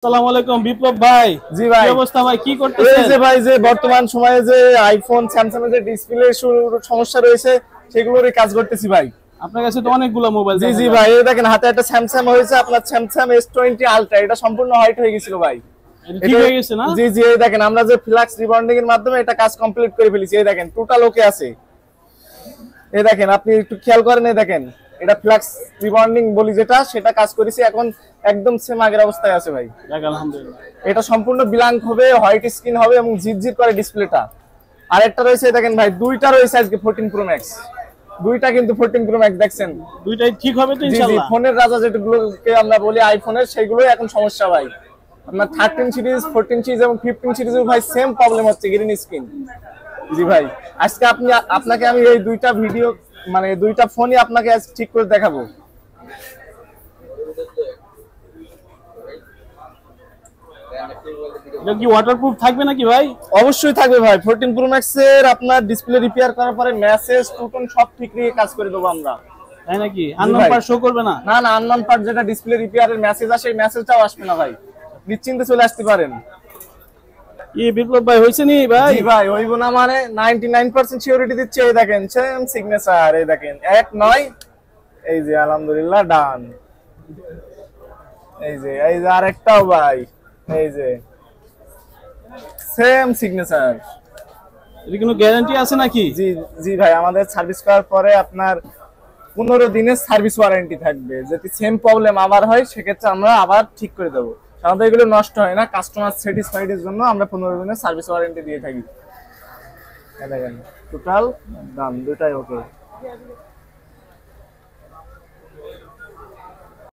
আসসালামু আলাইকুম বিপ্লব ভাই। জি ভাই, কি অবস্থা ভাই, কি করতেছেন? এই যে ভাই যে বর্তমান সময়ে যে আইফোন স্যামসাং এর যে ডিসপ্লে সমস্যা রয়েছে সেগুলোরই কাজ করতেছি ভাই। আপনার কাছে তো অনেকগুলো মোবাইল জি দেখা জি যায়। ভাই, এই দেখেন হাতে একটা স্যামসাং হয়েছে আপনার স্যামসাং S20 আলট্রা, এটা সম্পূর্ণ হোয়াইট হয়ে গিয়েছিল ভাই। এটা ঠিক হয়ে গেছে না? জি জি, এই দেখেন আমরা যে ফ্লাক্স রিবন্ডিং এর মাধ্যমে এটা কাজ কমপ্লিট করে ফেলেছি। এই দেখেন টোটাল ওকে আছে। এই দেখেন আপনি একটু খেয়াল করেন, এই দেখেন এটা ফ্লাক্স রিবন্ডিং বলি যেটা, সেটা কাজ করেছি, এখন একদম সেম আগের অবস্থায় আছে ভাই। যাক আলহামদুলিল্লাহ। এটা সম্পূর্ণ ব্ল্যাঙ্ক হবে, হোয়াইট স্ক্রিন হবে এবং ঝিরঝির করে ডিসপ্লেটা। আর একটা রয়েছে দেখেন ভাই, দুইটা রয়েছে আজকে 14 প্রো ম্যাক্স, দুইটা কিন্তু 14 প্রো ম্যাক্স দেখছেন। দুইটাই ঠিক হবে তো জি জি, ইনশাআল্লাহ। ফোনের রাজা যেগুলোকে আমরা বলি আইফোনের, সেগুলোই এখন সমস্যা ভাই। আপনার 13 সিরিজ 14 সিরিজ এবং 15 সিরিজের ভাই সেম প্রবলেম হচ্ছে, গ্রিন স্ক্রিন। জি ভাই, আজকে আপনাকে আমি এই দুইটা ভিডিও মানে দুইটা ফোনই আপনাকে আজ ঠিক করে দেখাবো। এটা কি ওয়াটারপ্রুফ থাকবে নাকি ভাই? অবশ্যই থাকবে ভাই। 14 প্রো ম্যাক্স এর আপনার ডিসপ্লে রিপেয়ার করার পরে মেসেজ টুকন সব ঠিক রেখে কাজ করে দেবো আমরা। তাই নাকি? আননোন পার্ট শো করবে না? না না, আননোন পার্ট যেটা ডিসপ্লে রিপেয়ারের মেসেজ আসে এই মেসেজটাও আসবে না ভাই, নিশ্চিন্তে চলে আসতে পারেন। কি বিপ্লব ভাই, হইছে নি ভাই? জি ভাই, হইব না মানে 99% সিকিউরিটি দিচ্ছে। এই দেখেন সেম সিগনেচার, এই দেখেন 1-9, এই যে আলহামদুলিল্লাহ ডান। এই যে আরেকটাও ভাই, এই যে সেম সিগনেচার। এর কোনো গ্যারান্টি আছে নাকি? জি জি ভাই, আমাদের সার্ভিস করার পরে আপনার 15 দিনের সার্ভিস ওয়ারেন্টি থাকবে। যদি সেম প্রবলেম আবার হয় সেক্ষেত্রে আমরা আবার ঠিক করে দেবো। সাধারণত এগুলো নষ্ট হয় না, কাস্টমার স্যাটিসফাইড এর জন্য আমরা 15 দিনের সার্ভিস ওয়ারেন্টি দিয়ে থাকি। দেখেন টোটাল দাম দুটাই ওকে।